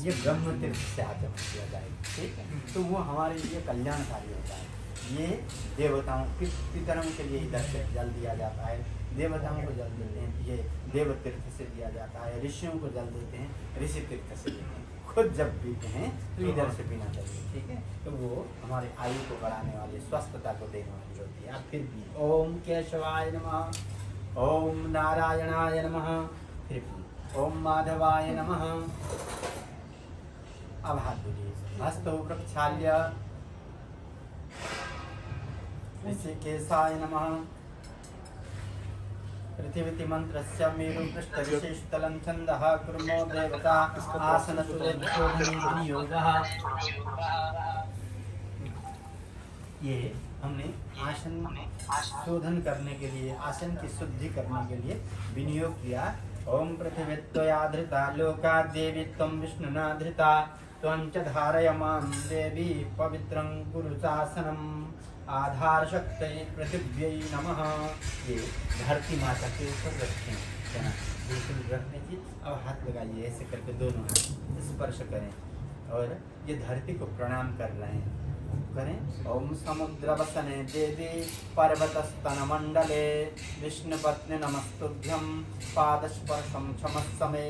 ये ब्रह्म तीर्थ से आचमन किया जाएगा, ठीक है। तो वो हमारे लिए कल्याणकारी होता है। ये देवताओं पितरों के लिए इधर से जल दिया जाता है, देवताओं को जल देते हैं, ये देव तीर्थ से दिया जाता है, ऋषियों को जल देते हैं, ऋषि तीर्थ से देते हैं। खुद जब पीते हैं तो इधर से पीना चाहिए, ठीक है। तो वो हमारे आयु को बढ़ाने वाली, स्वस्थता को देने वाली होती है। अब फिर भी ओम केशवाय नमः, ओम नारायणाय नमः, फिर भी ओम माधवाय नमः। अब हाथ धोइए, हस्तौ प्रक्षाल्य ऋषिकेशाय नमः। पृथिवी मंत्रस्य मेरु पृष्ठ विशेषतलं छन्दः कुर्मो देवता आसन विनियोगः। ये हमने आसन शोधन करने के लिए, आसन की शुद्धि करने के लिए विनियोग किया। ओम पृथिवी त्वया धृता लोका देवी त्वं विष्णुना धृता त्वं च धारय मां देवी पवित्रं कुरु शासनम्। आधार शक्ति पृथिव्यै नमः। ये धरती माता के ऊपर रखें, है ना, बिल्कुल रखने की। अब हाथ लगाइए ऐसे करके, दोनों हाथ स्पर्श करें और ये धरती को प्रणाम कर रहे हैं, करें। ओम समुद्र वसने देवी पर्वतस्तन मंडले विष्णुपत्नी नमस्तुभ्यं पादस्पर्शं क्षमस्व मे।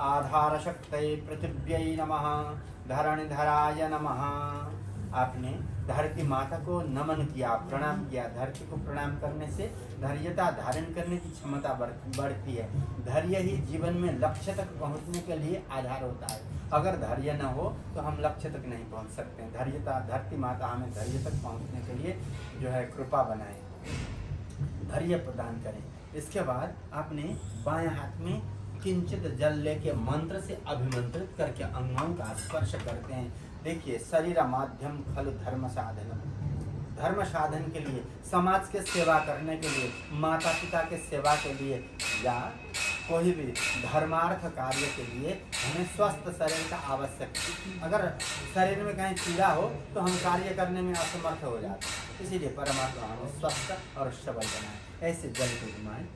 आधार शक्ति पृथिव्यै नमः। धरणिधराय नमः। आपने धरती माता को नमन किया, प्रणाम किया। धरती को प्रणाम करने से धैर्यता धारण करने की क्षमता बढ़ती है। धैर्य ही जीवन में लक्ष्य तक पहुंचने के लिए आधार होता है। अगर धैर्य न हो तो हम लक्ष्य तक नहीं पहुंच सकते हैं। धैर्यता, धरती माता हमें धैर्य तक पहुंचने के लिए जो है कृपा बनाए, धैर्य प्रदान करें। इसके बाद आपने बाएं हाथ में किंचित जल लेके मंत्र से अभिमंत्रित करके अंगों का स्पर्श करते हैं। देखिए, शरीर माध्यम खलु धर्म साधन, धर्म साधन के लिए, समाज के सेवा करने के लिए, माता पिता के सेवा के लिए या कोई भी धर्मार्थ कार्य के लिए हमें स्वस्थ शरीर का आवश्यक है। अगर शरीर में कहीं पीड़ा हो तो हम कार्य करने में असमर्थ हो जाते हैं। इसीलिए परमात्मा हमें स्वस्थ और सबल बनाए। ऐसे जल को घुमाएं,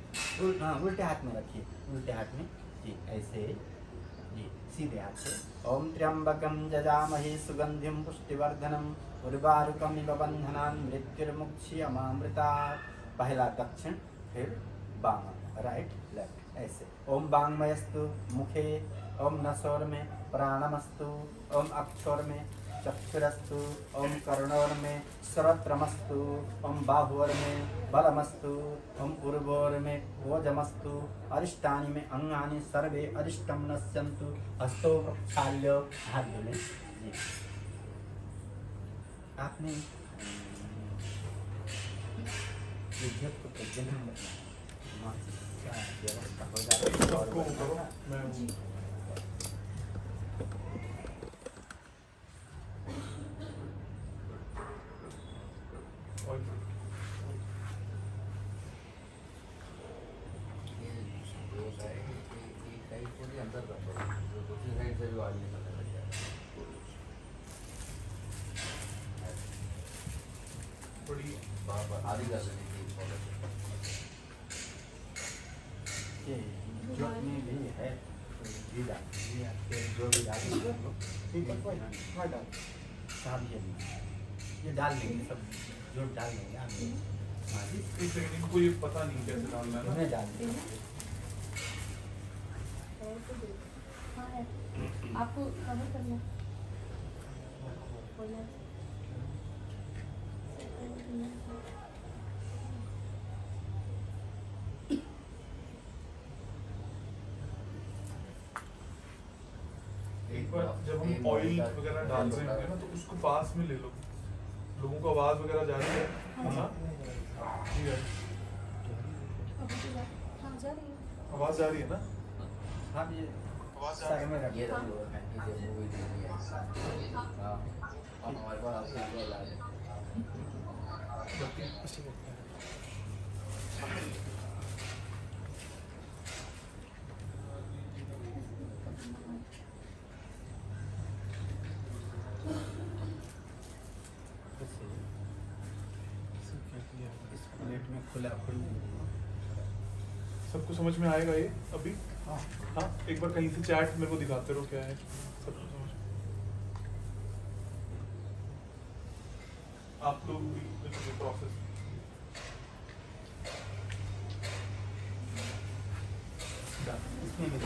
उल्टे हाथ में रखिए, उल्टे हाथ में जी, ऐसे जी, सीधे हाथ से। ओम त्र्यंबकं यजामहे सुगंधिं पुष्टिवर्धनम् उर्वारुकमिव बन्धनान् मृत्युर्मुक्षीयमामृतात्। पहला दक्षिण, फिर बाम, राइट लेफ्ट, ऐसे। ओम वाङ्मयस्तु मुखे, ओम नसोर में प्राणमस्तु, ओम अक्षोर में चक्षुरस्तु, ओम कर्णोर में श्रोत्रमस्तु, ओम बाहुर में बलमस्तु, ओम उर्वोर में ओजमस्तु, अरिष्टानि में अंगानि सर्वे अरिष्टं नश्यन्तु। हस्तो प्रक्षाल्य, हाथ धुलें जी। आपने विद्युत को प्रज्वलन व्यवस्था हो जाती है। आधी कर देनी जो में भी है घी डालिए, जो भी डालिए ठीक है, साहब ये डाल देंगे, सब जो डाल देंगे आप। इनको ये पता नहीं कैसे डालना है, उन्हें डाल देंगे। आपको कवर करना एक बार जब हम ऑयल वगैरह डाल रहे होंगे ना तो उसको पास में ले लो। लोगों को आवाज वगैरह जा रही है ना? ठीक है, आवाज जा रही है ना? हाँ, ये आवाज जा रही है। ये हमारे पास प्लेट में खुला खुला सबको समझ में आएगा ये अभी? हाँ, एक बार कहीं से चैट मेरे को दिखाते रहो क्या है, सबको समझ आप लोग भी प्रोसेस इसमें भी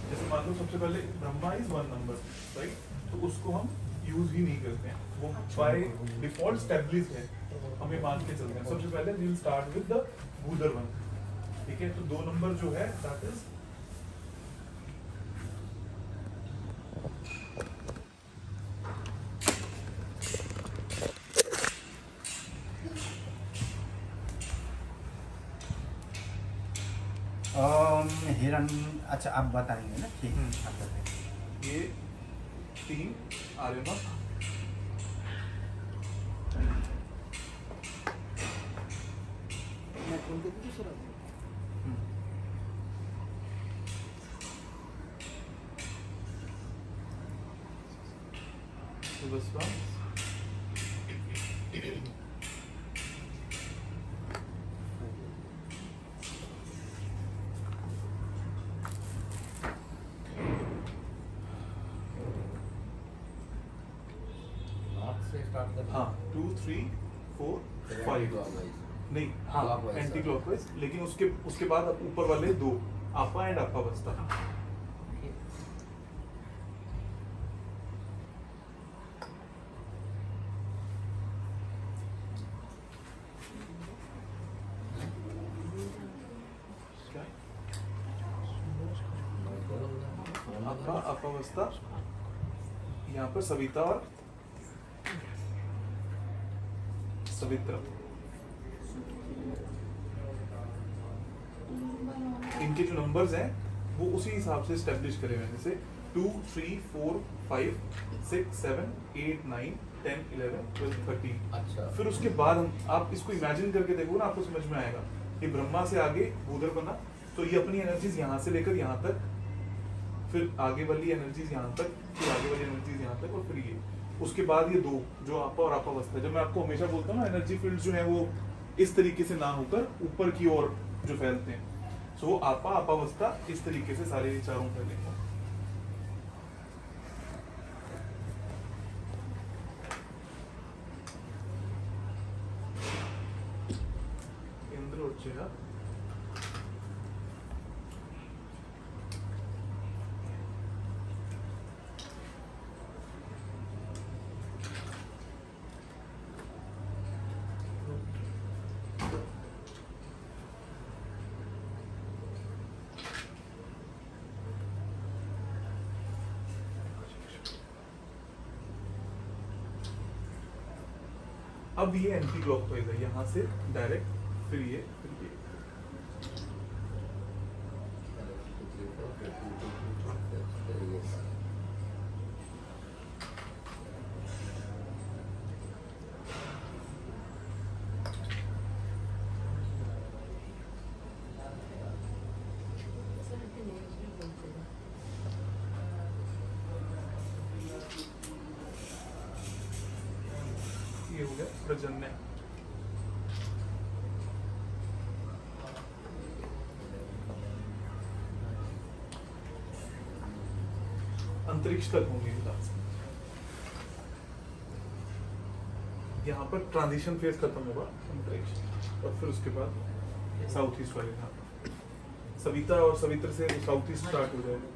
जैसे मान लो सबसे पहले Brahma is one number, right? तो उसको हम यूज ही नहीं करते हैं, वो बाय डिफॉल्ट स्टैब्लिश है, हमें मान के चलते हैं। सबसे पहले we will start with the भूधर वन, ठीक है? तो 2 नंबर जो है दैट इज हिरण। अच्छा आप बताएंगे ना, ठीक आप बताएंगे। ये 3 आर्यमक, सुबस्वा, नॉर्थ से स्टार्ट करना। हाँ 2 3 4 5 नहीं, हाँ Clockwise, एंटी sir. क्लॉकवाइज, लेकिन उसके बाद अब ऊपर वाले 2 आपा एंड आपा बस्ता। आपका अपावस्था, यहाँ पर सविता और सवित्र, इनके जो नंबर्स हैं वो उसी हिसाब से स्टेब्लिश करे हुए हैं, जैसे 2 3 4 5 6 7 8 9 10 11 12 13। अच्छा। फिर उसके बाद आप इसको इमेजिन करके देखो ना, आपको समझ में आएगा कि ब्रह्मा से आगे भूधर बना, तो ये अपनी एनर्जीज यहाँ से लेकर यहाँ तक, फिर आगे वाली एनर्जीज यहाँ तक, फिर आगे वाली एनर्जीज यहाँ तक, और फिर ये उसके बाद ये 2 जो आपा और अपावस्था। जब मैं आपको हमेशा बोलता हूँ ना, एनर्जी फील्ड जो है वो इस तरीके से ना होकर ऊपर की ओर जो फैलते हैं, सो वो आपा अपावस्था इस तरीके से सारे चारों फैलेंगे। इंद्र और चेहरा, अब ये एंटी क्लॉकवाइज है, यहाँ से डायरेक्ट, फिर ये, फिर ये। ये हो गया प्रजन्य। अंतरिक्ष तक होंगे विकास। यहाँ पर ट्रांजिशन फेज खत्म होगा अंतरिक्ष, और फिर उसके बाद साउथ ईस्ट वाले यहाँ पर सविता और सवित्र से साउथ ईस्ट स्टार्ट हो जाएगा।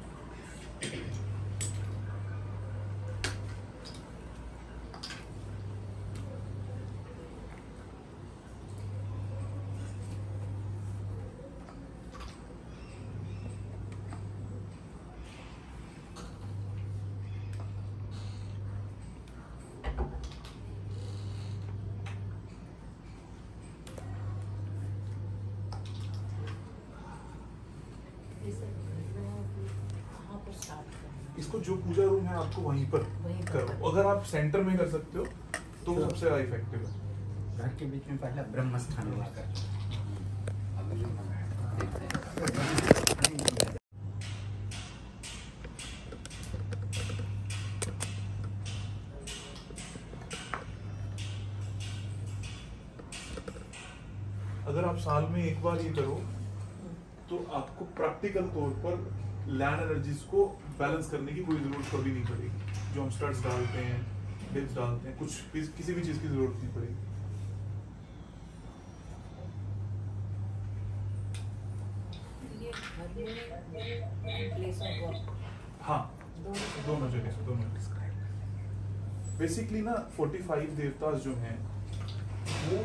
इसको जो पूजा रूम है आपको वहीं पर करो, अगर आप सेंटर में कर सकते हो तो वो सबसे ज्यादा इफेक्टिव है। घर के बीच में पहला ब्रह्म स्थान हुआ कर। अगर आप साल में एक बार ये करो तो आपको प्रैक्टिकल तौर पर लैंड एनर्जीज को बैलेंस करने की कोई जरूरत कभी नहीं पड़ेगी। जो हम स्टड्स डालते हैं डिप्स डालते हैं, कुछ किसी भी चीज की जरूरत नहीं पड़ेगी। ये घर में प्लेस ऑफ वर्क हाँ, दोनों जगह, दोनों। बेसिकली ना 45 देवतास जो हैं वो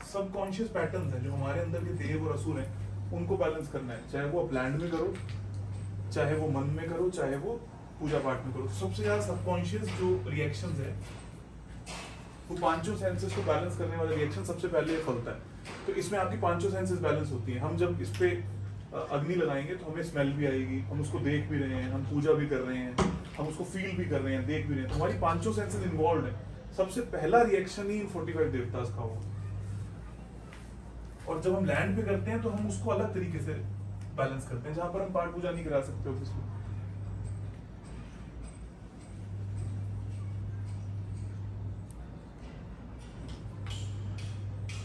सबकॉन्शियस पैटर्न्स हैं जो हमारे अंदर के देव और असुर हैं, उनको बैलेंस करना है। चाहे वो आप लैंड में करो, चाहे वो मन में करो, चाहे वो पूजा पाठ में करो। सबसे ज्यादा सबकॉन्शियस जो रिएक्शंस है वो पांचों सेंसेस को बैलेंस करने वाला रिएक्शन सबसे पहले ये फलता है। तो इसमें आपकी पांचों सेंसेस बैलेंस होती हैं। हम जब इस पे अग्नि लगाएंगे तो हमें स्मेल भी आएगी, हम उसको देख भी रहे हैं, हम पूजा भी कर रहे हैं, हम उसको फील भी कर रहे हैं, देख भी रहे हैं, तो हमारी पांचों सेंसेस इन्वॉल्व है। सबसे पहला रिएक्शन ही इन 45 देवतास का होगा। और जब हम लैंड पे करते हैं तो हम उसको अलग तरीके से बैलेंस करते हैं, जहां पर हम पाठ पूजा नहीं करा सकते ऑफिस में।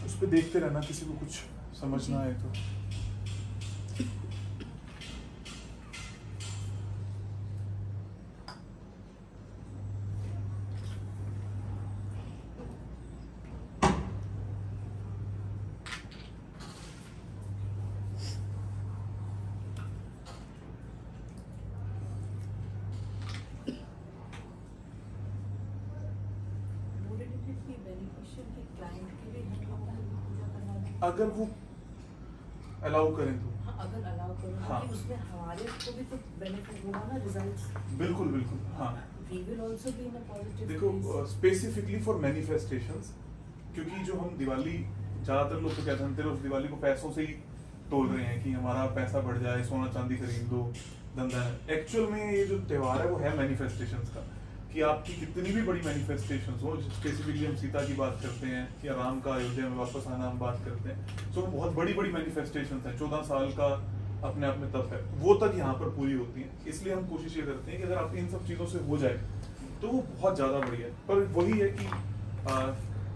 उस पे देखते रहना, किसी को कुछ समझ ना आए तो। अगर वो अलाउ करें तो अगर अलाउ करें हाँ। कि उसमें हमारे को भी तो बेनिफिट होगा ना, रिजल्ट्स। बिल्कुल बिल्कुल हाँ। We will also be in a positive देखो place. स्पेसिफिकली फॉर मैनिफेस्टेशंस, क्योंकि जो हम दिवाली, ज्यादातर लोग तो क्या धनतेरस दिवाली को पैसों से ही तोल रहे हैं कि हमारा पैसा बढ़ जाए, सोना चांदी खरीद दो, धंधा है। एक्चुअल में ये जो त्योहार है वो है मैनिफेस्टेशंस का, कि आपकी कितनी भी बड़ी मैनिफेस्टेशंस हो, स्पेसिफिकली हम सीता की बात करते हैं या राम का अयोध्या में वापस आना हम बात करते हैं, तो बहुत बड़ी बड़ी मैनिफेस्टेशंस हैं। 14 साल का अपने आप में तप है, वो तक यहाँ पर पूरी होती है। इसलिए हम कोशिश ये करते हैं कि अगर आप इन सब चीज़ों से हो जाए तो वो बहुत ज़्यादा बढ़िया है। पर वही है कि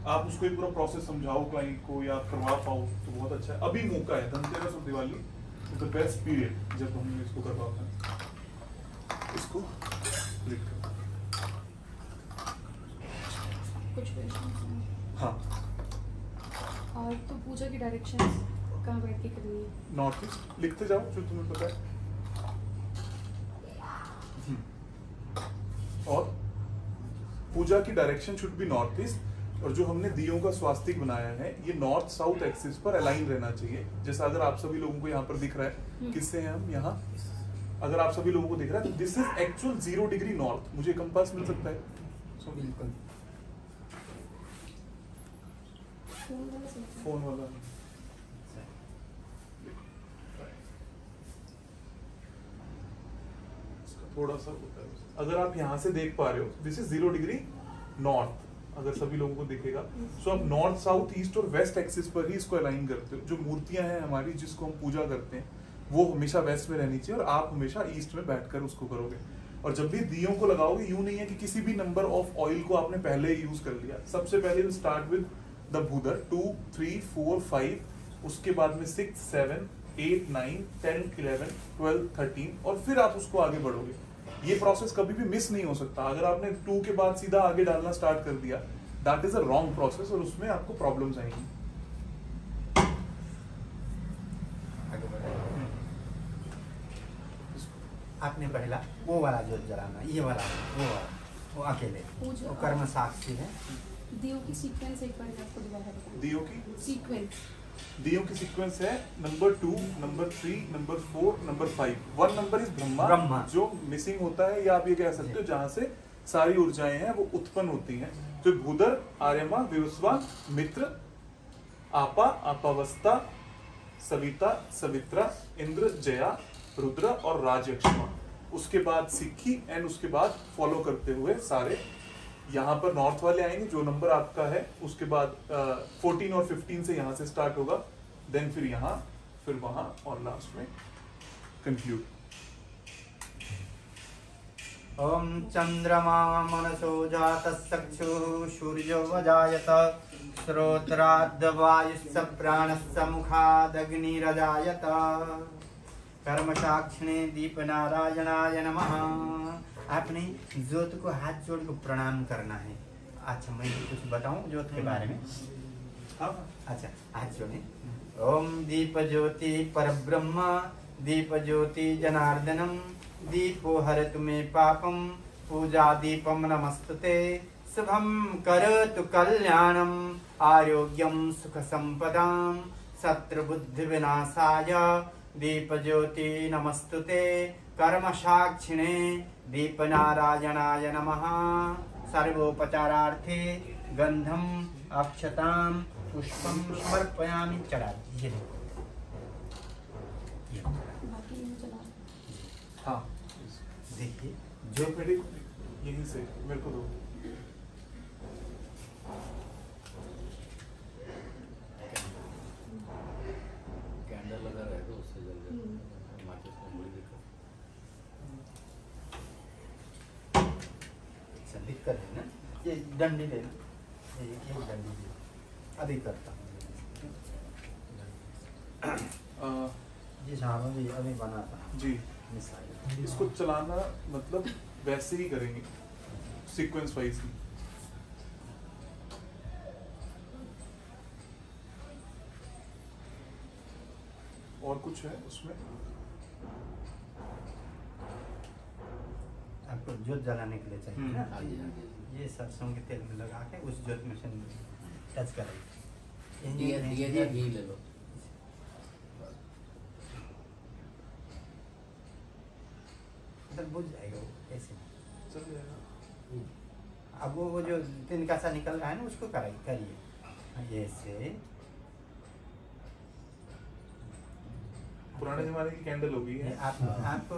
आप उसको एक पूरा प्रोसेस समझाओ क्लाइंट को या आप करवा पाओ तो बहुत अच्छा है। अभी मौका है, धनतेरस और दिवाली द बेस्ट पीरियड जब हम इसको करवा पाए। इसको क्लिक करो। कुछ क्वेश्चंस हैं। हाँ, और तो पूजा की डायरेक्शंस कहाँ बैठ के करनी है? नॉर्थ ईस्ट लिखते जाओ जो तुम्हें पता है। और पूजा की direction should be north east, और जो हमने दियों का स्वास्तिक बनाया है ये नॉर्थ साउथ एक्सिस पर अलाइन रहना चाहिए। जैसा अगर आप सभी लोगों को यहाँ पर दिख रहा है, किससे हैं हम यहाँ, अगर आप सभी लोगों को दिख रहा है तो this is actual 0 degree north. मुझे कंपास मिल सकता है? बिल्कुल। फोन वाला थोड़ा सा होता है। अगर आप यहाँ से देख पा रहे हो, दिस इज 0 डिग्री नॉर्थ, अगर सभी लोगों को दिखेगा। सो आप नॉर्थ साउथ ईस्ट और वेस्ट एक्सिस पर ही इसको अलाइन करते हो। जो मूर्तियां हैं हमारी जिसको हम पूजा करते हैं वो हमेशा वेस्ट में रहनी चाहिए और आप हमेशा ईस्ट में बैठकर उसको करोगे। और जब भी दियों को लगाओगे, यूं नहीं है कि किसी भी नंबर ऑफ ऑयल को आपने पहले ही यूज कर लिया। सबसे पहले स्टार्ट विद द भूदर 2 3 4 5, उसके बाद में 6 7 8 9 10 11 12 13 और फिर आप उसको आगे बढ़ोगे। ये प्रोसेस कभी भी मिस नहीं हो सकता। अगर आपने 2 के बाद सीधा आगे डालना स्टार्ट कर दिया, that is a wrong process और उसमें आपको प्रॉब्लम्स आएंगी। आपने पहला वो वाला जो जलाना, ये वाला वो अकेले, वो कर्म साक्षी है। दियों की सीक्वेंस एक बार आपको दोबारा बताएं। दियों की सीक्वेंस है number 2, number 3, number 4, number 5। 1 number is Brahma, जो मिसिंग होता है, या आप ये कह सकते हो जहां से सारी ऊर्जाएं हैं वो उत्पन्न होती हैं। तो भूदर, आर्यमा, विवस्वान, मित्र, आपा, आपावस्था, सविता, सवित्रा, इंद्र, जया, रुद्र और राजयक्षमा। उसके बाद सिक्खी एंड उसके बाद फॉलो करते हुए सारे यहाँ पर नॉर्थ वाले आएंगे। जो नंबर आपका है उसके बाद 14 और 15 से यहाँ से स्टार्ट होगा, देन फिर यहाँ, फिर वहां और लास्ट में कंक्लूड। ओम चंद्रमा मनसो जातः चक्षुः सूर्यो वजायत श्रोत्राद् वायुः प्राणस्य मुखादग्निरजायत कर्म साक्षिणे दीपनारायणाय नमः आपने ज्योत को हाथ जोड़ को प्रणाम करना है। अच्छा मैं कुछ बताऊं ज्योत के बारे में? हाँ अच्छा हाथ जोड़े। ओम दीप ज्योति परब्रह्म दीप ज्योति जनार्दनम दीपो हरतु मे पापम पूजा दीपम नमस्तुते शुभम करोतु कल्याणम आरोग्यम सुख संपदाम शत्रु बुद्धि विनाशाय दीप ज्योति नमस्तुते कर्म साक्षिणे दीप नारायणाय नमः। सर्वोपचारार्थे गंधम अक्षताम पुष्पम समर्पयामि। चढ़ा ये बाकी नहीं चला। हाँ देखिए जो मेरे यहीं से मेरे को दो। कैंडल लगा रहे तो उससे जल जाए, माचिस में बड़ी दिक्कत। अच्छा दिक्कत है ना, ये डंडी लेना, ये डंडी ले अभी करता हूँ। जी हाँ अभी बनाता हूँ जी मिसाइल। इसको चलाना मतलब वैसे ही करेंगे सीक्वेंस वाइज ही। और कुछ है उसमें? आपको ज्योत जलाने के लिए चाहिए ना? हाँ जी, हाँ जी। ये सरसों के तेल में लगा के उस ज्योत में से टच करेंगे। दिए घी ले लो। बुझ जाएगा वो ऐसे। चल जाएगा। अब वो जो तिनका सा निकल रहा है ना उसको करिए ऐसे। पुराने जमाने की कैंडल होगी ये है। आपको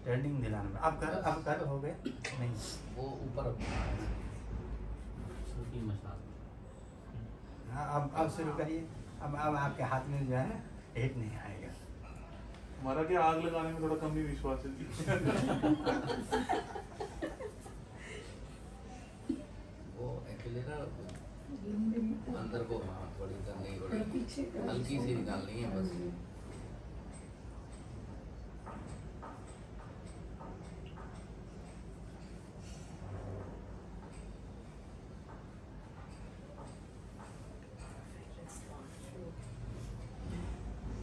ट्रेंडिंग दिलाना। अब कर हो गए नहीं? वो ऊपर सूखी मसाला। हाँ अब शुरू करिए। अब आपके हाथ में जो है ना हिट नहीं आएगा। हमारा क्या आग लगाने में थोड़ा कम ही विश्वास है वो एक्चुअली ना अंदर को हाँ थोड़ी करनी पड़ेगी, हल्की सी निकालनी है बस।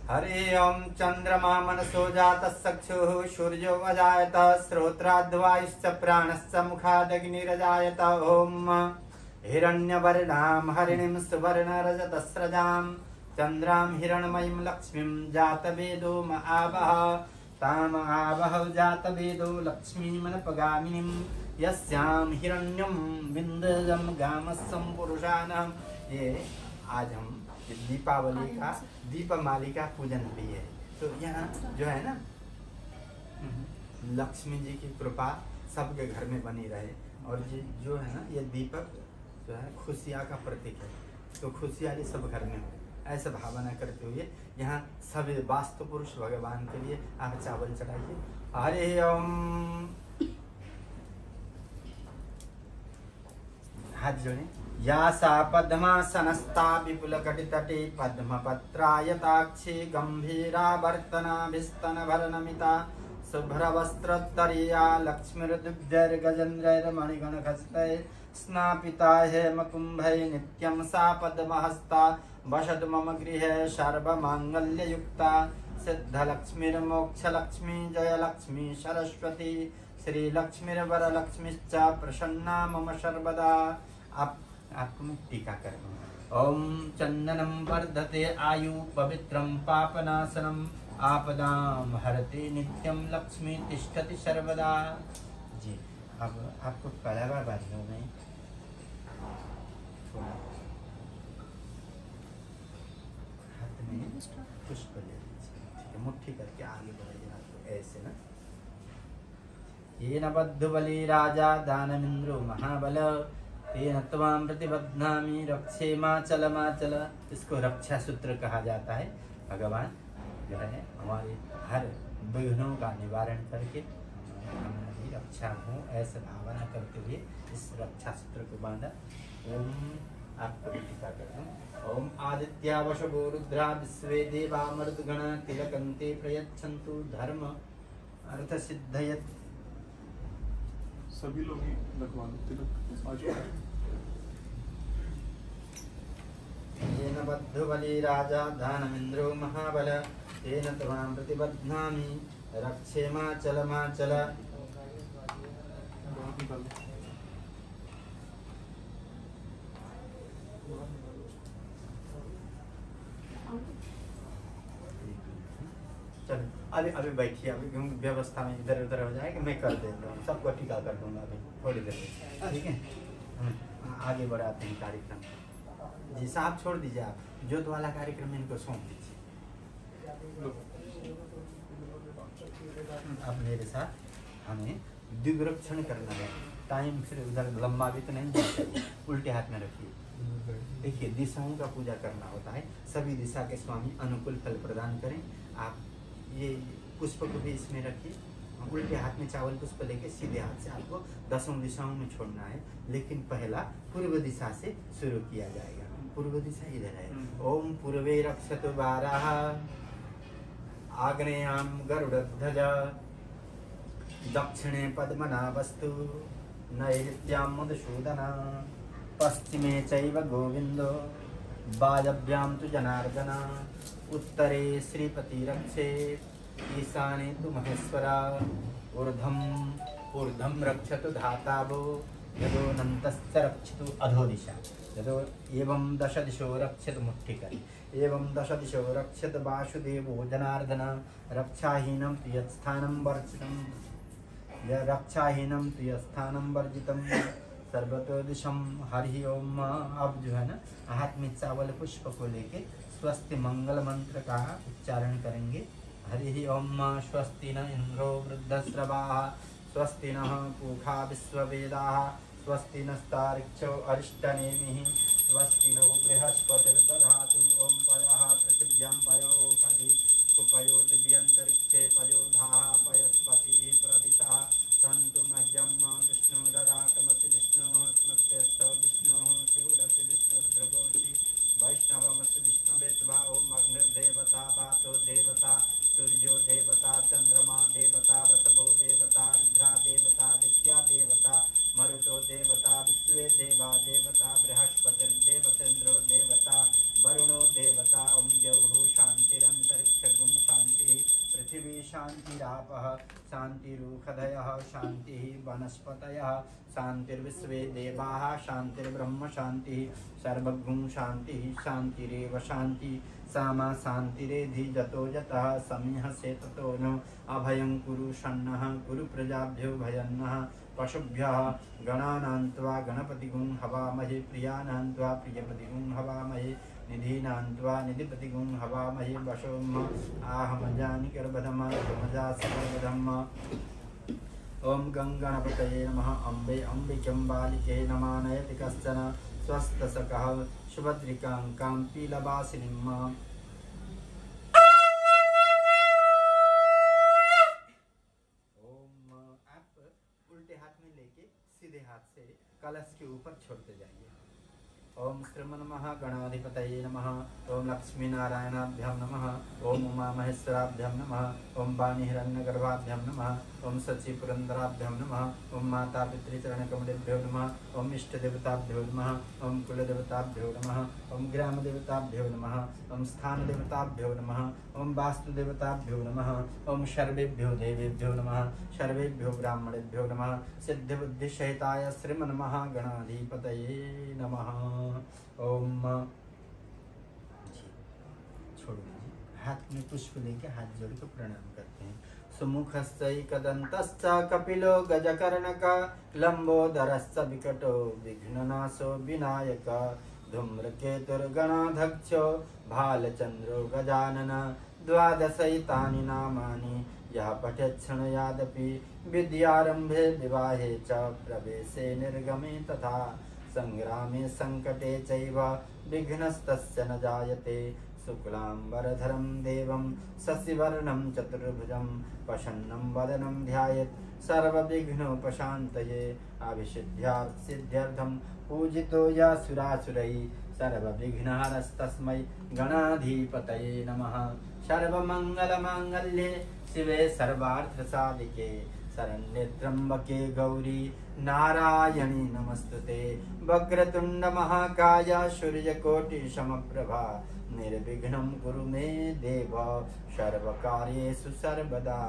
हरे ओम चंद्रमा मनसो जातः चक्षुः सूर्यो अजायत श्रोत्राद्वायुश्च प्राणश्च मुखादग्निरजायत। ओम हिरण्यवर्णां हरिणीं सुवर्णरजतस्रजां चन्द्रां हिरण्मयीं लक्ष्मीं जातवेदो आवह ताम आवह जातवेदो लक्ष्मीमनपगामिनीं यस्यां हिरण्यं विन्दजं गामस्सं पुरुषाणां। ये आज हम दीपावली का दीपमाली का पूजन भी है। तो यहाँ जो है ना लक्ष्मी जी की कृपा सबके घर में बनी रहे। और ये जो है ना ये दीपक जो है खुशियाँ का प्रतीक है। तो खुशियाँ सब घर में हो ऐसा भावना करते हुए यहाँ सभी वास्तु पुरुष भगवान के लिए आप चावल चढ़ाइए। हरे ओम। हाथ जोड़े। या सा पद्मासनस्था विपुलकटितटे पद्मपत्रायताक्षी गम्भीरावर्तनाभिस्तनभरनमिता शुभ्रवस्त्रोत्तरीया लक्ष्मीर्दुग्धैर्गजेन्द्रैर्मणिगणखस्तैः स्नापिता हेमकुम्भैः नित्यं सा पद्महस्ता वसतु मम गृहे सर्वमाङ्गल्ययुक्ता सिद्धलक्ष्मीर्मोक्षलक्ष्मी जयलक्ष्मी सरस्वती श्रीलक्ष्मीर्वरलक्ष्मीश्च प्रसन्ना मम सर्वदा। आपको मैं टीका करूँगा। ओम चंदनम वर्धते आयु पवित्रम पापनाशनम आपदाम हरते नित्यम लक्ष्मी तिष्ठति सर्वदा। जी अब आपको कलवा बारियों में हाथ में पुष्प ले लीजिए। ठीक है मुट्ठी करके आगे बढ़ाइए आपको ऐसे ना। येन बद्धबली राजा दानमिंद्रो महाबल तेन त्वां प्रतिबध्नामि रक्षे माचल। इसको रक्षा सूत्र कहा जाता है। भगवान जो है हमारे हर विघ्नों का निवारण करके हमारी रक्षा हो ऐसा भावना करते हुए इस रक्षा सूत्र को बांधा। ओम आपको टीका करता हूँ। ओम आदित्या वशवो रुद्रा विश्वे देवा मरुद्गण तिलकन्ते प्रयच्छन्तु धर्म अर्थ सिद्धयत् सभी लोग ही लगवा लो तिलक आज। येन बद्धबली राजा दानमिन्द्रो महाबल तेन त्वां प्रतिबध्नामि रक्षेमाचलमाचल। बाहर निकालो। चलो अभी अभी बैठिए, अभी क्योंकि व्यवस्था में इधर उधर हो जाएगा, मैं कर देता हूँ, सबको टीका कर दूंगा अभी थोड़ी देर में, ठीक है। आगे बढ़ाते हैं कार्यक्रम। जी साहब छोड़ दीजिए, आप ज्योत वाला कार्यक्रम इनको सौंप दीजिए। अब मेरे साथ हमें दिग्रक्षण करना है, टाइम फिर उधर लंबा भी तो नहीं जाना चाहिए। उल्टे हाथ में रखिए। देखिए दिशाओं का पूजा करना होता है, सभी दिशा के स्वामी अनुकूल फल प्रदान करें। आप ये पुष्प को भी इसमें रखिए, उल्टे हाथ में चावल पुष्प लेके सीधे हाथ से आपको 10 दिशाओं में छोड़ना है, लेकिन पहला पूर्व दिशा से शुरू किया जाएगा। पूर्व दिशा इधर है। ओम पूर्वे रक्षतु वाराः आग्नेयां गरुडध्वज दक्षिणे पद्मनाभस्तु नैऋत्यां मधुसूदन पश्चिमे चैव गोविन्दो वायव्यां तु जनार्दन उत्तरे श्रीपति रक्षेत् ईशाने तु महेश्वरा ऊर्ध्वं रक्षतु धातावो यदोऽनन्तश्च रक्षतु अधो दिशा यदो एवं दश दिशो रक्षत मुट्ठिकरी एवं दश दिशो रक्षत वासुदेवो जनार्दन रक्षाहीनं तु यत्स्थानं वर्जितं रक्षाहीनं तु यत्स्थानं वर्जितं सर्वतो दिशं हरि ओम। अब जो है ना हाथ में चावल पुष्प को लेके स्वस्ति मंगल मंत्र का उच्चारण करेंगे। हरि ओम स्वस्ति न इंद्रो वृद्धश्रवाः स्वस्ति नः पूषा विश्ववेदाः स्वस्ति नस्तार्क्ष्यो अरिष्टनेमिः स्वस्ति नो बृहस्पतिर्दधातु। ओम पयः पृथिव्यां पयोषधि कुपयो दिव्यन्तरिक्षे पयोधाः पयस्पतिः प्रदिशः सन्तु मह्यं विष्णुरराटमसि विष्णोः स्मृत्यस्तौ विष्णोः शिवरसि विष्णुर्भृगोऽसि वैष्णवमसि विष्णुवेत्वा। ओम अग्निर्देवता वातो देवता सूर्यो देवता चंद्रमा देवता वसवो देवता रुद्रा देवता विद्या देवता मरुतो देवता विश्वे देवा देवता बृहस्पतिर्देवतेन्द्रो देवता वरुणो देवता। ओम द्यौः शान्तिरन्तरिक्षगुं शान्तिः पृथिवी शान्तिरापः शान्तिरुषधयः शान्तिः वनस्पतयः शान्तिर्विश्वे देवाः शान्तिर्ब्रह्म शान्तिः सर्वगुं शान्तिः शान्तिरेव शान्तिः सामा शान्तिरेधि जतो यतः समीहसे ततो नो अभयं कुरु शन्नः कुरु प्रजाभ्यो भयन्नः पशुभ्यः गणानां त्वा गणपतिगुं हवामहे प्रियाणां त्वा प्रियपतिगुं हवामहे निधीनां त्वा निधिपतिगुं हवामहे वशोम आहमजानिकर्बधम मजा सर्वधम। ओम गंगणपतये नमः। अम्बे अम्बिकं बालिके नमानयति कश्चन स्वस्थसकः सुभद्रिकां कां पीलवासिनीम्। ओम आप उल्टे हाथ में लेके सीधे हाथ से कलश के ऊपर छोड़ते जाइए। ओम श्रीमन्मः गणाधिपतये नमः। ओम लक्ष्मीनारायणाभ्यां नमः। ओम उमा महेश्वराभ्यां नमः। ओम वाणी हिरण्यगर्भाभ्यां नमः। ओम सची पुरंदराभ्यां नमः। ओम माता पितृचरणकमलेभ्यो नमः। ओम इष्टदेवताभ्यो नमः। ओम कुलदेवताभ्यो नमः। ओम ग्रामदेवताभ्यो नमः। ओम स्थानदेवताभ्यो नमः। ओम वास्तुदेवताभ्यो नमः। ओम सर्वेभ्यो देवेभ्यो नमः। सर्वेभ्यो ब्राह्मणेभ्यो नमः। सिद्धिबुद्धिसहिताय श्रीमन्मः गणाधिपतये नमः। ओम छोड़ दीजिए, हाथ में पुष्प लेके हाथ जोड़ के प्रणाम करते हैं। सुमुखश्चैकदन्तश्च कपिलो गजकर्णक लंबोदरश्च विकटो विघ्ननाशो विनायक धूम्रकेतुर्गणाध्यक्षो भालचन्द्रो गजानन द्वादशैतानि नामानि यः पठेच्छृणुयादपि विद्यारम्भे विवाहे च प्रवेशे निर्गमे तथा संग्रामे संकटे चैव विघ्नस्तस्य न जायते। शुक्लांबरधरं देवं शशिवर्णं चतुर्भुजं प्रसन्नं वदनं ध्यायेत् सर्वविघ्नोपशान्तये। अभिसिद्ध्यार्थसिद्ध्यर्थं पूजितो यासुरासुरैः सर्वविघ्नहरस्तस्मै गणाधिपतये नमः। सर्वमङ्गलमाङ्गल्ये शिवे सर्वार्थसाधिके शरण्ये त्र्यम्बके गौरी नारायणी नमस्तुते। वक्रतुंड महाकाय सूर्यकोटि समप्रभा निर्विघ्नं कुरु मे देव सर्वकार्येषु सर्वदा।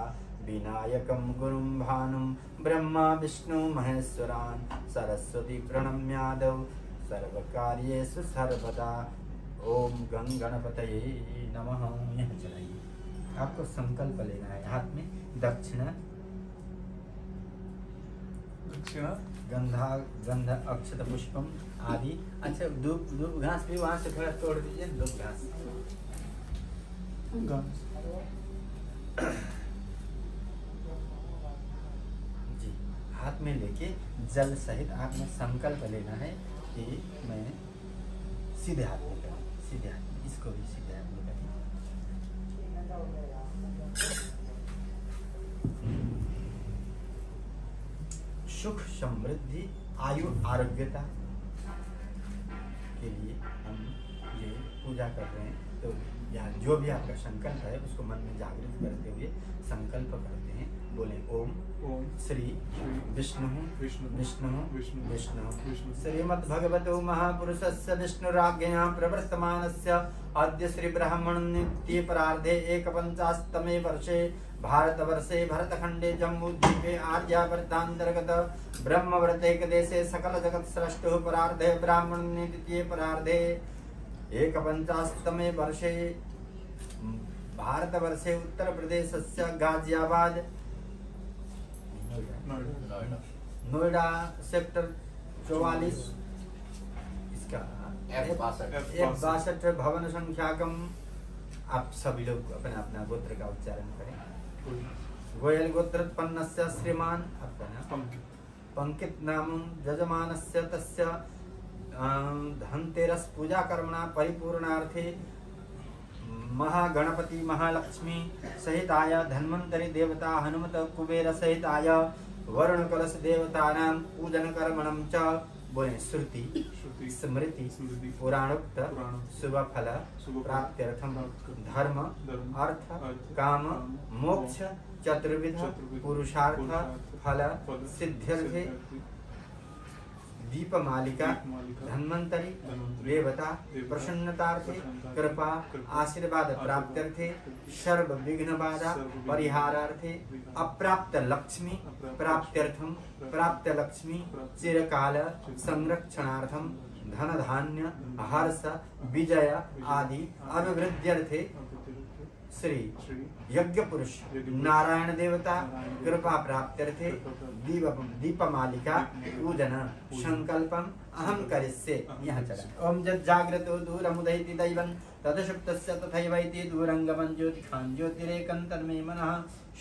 विनायकं गुरुं भानुं ब्रह्मा विष्णु महेश्वरान् सरस्वती प्रणम्यादौ सर्वकार्येषु सर्वदा। ओम गं गणपतये नमः। यहाँ चलाइए। आपको संकल्प लेना है। हाथ में दक्षिणा गंध अक्षत पुष्पम आदि। अच्छा धूप घास भी वहां से थोड़ा तोड़ दीजिए। धूप घास जी हाथ में लेके जल सहित आपने संकल्प लेना है कि मैं सीधे हाथ में करूँ। सीधे हाथ में इसको भी सीधे हाथ में करें। सुख समृद्धि आयु आरोग्यता के लिए हम ये पूजा कर रहे हैं। तो या जो भी आपका संकल्प है उसको मन में जागृत करते हुए संकल्प करते हैं। बोले ओम श्री विष्णु विष्णु विष्णु श्रीमद्भगवतो महापुरुषस्य विष्णुराज्ञया प्रवर्तमानस्य अद्य श्री ब्राह्मण नित्ये परार्धे एकपञ्चाशत्तमे वर्षे भारतवर्षे भरतखंडे जम्बूद्वीपे आर्यावर्तान्तर्गत ब्रह्मव्रतैकदेशे सकल जगत स्रष्टुः परार्धे ब्राह्मण नित्ये परार्धे एकपञ्चाशत्तमे वर्षे भारतवर्षे उत्तर प्रदेशस्य गाजियाबाद नोएडा सेक्टर 44 इसका F62 भवन संख्याकम। आप सभी लोग अपना अपना गोत्र का उच्चारण करें। गोयल गोत्रोत्पन्नस्य श्रीमान आपका नाम पंकित नाम जजमानस्य तस्य धनतेरस पूजा कर्मणा परिपूर्णार्थे महागणपति महालक्ष्मी सहिताय धन्वंतरि देवता हनुमत कुबेर सहिताय वरुण कलश देवतानां पूजन कर्मणं च। बोले श्रुति स्मृति पुराणोक्त शुभ फल प्राप्त्यर्थम धर्म अर्थ काम मोक्ष चतुर्विध पुरुषार्थ फल सिद्ध्यर्थे दीपमालिका धन्वंतरि देवता प्रसन्नतार्थे कृपा आशीर्वाद प्राप्त्यर्थे सर्व विघ्न बाधा परिहारार्थे अप्राप्त लक्ष्मी प्राप्त्यर्थम प्राप्त लक्ष्मी चिरकाल संरक्षणार्थम धन धान्य हर्ष विजय आदि अभिवृद्ध्यर्थे श्री यज्ञ पुरुष नारायण देवता कृपा प्राप्त्यर्थे दीपमालिका पूजन संकल्पम अहम करिष्ये। यहाँ चला। ओम जज्जाग्रतो दूरमुदयति दैवं तदशुप्तस्य तथैवैति दूरंगमं ज्योतिखां ज्योतिरेकं तन्मे मनः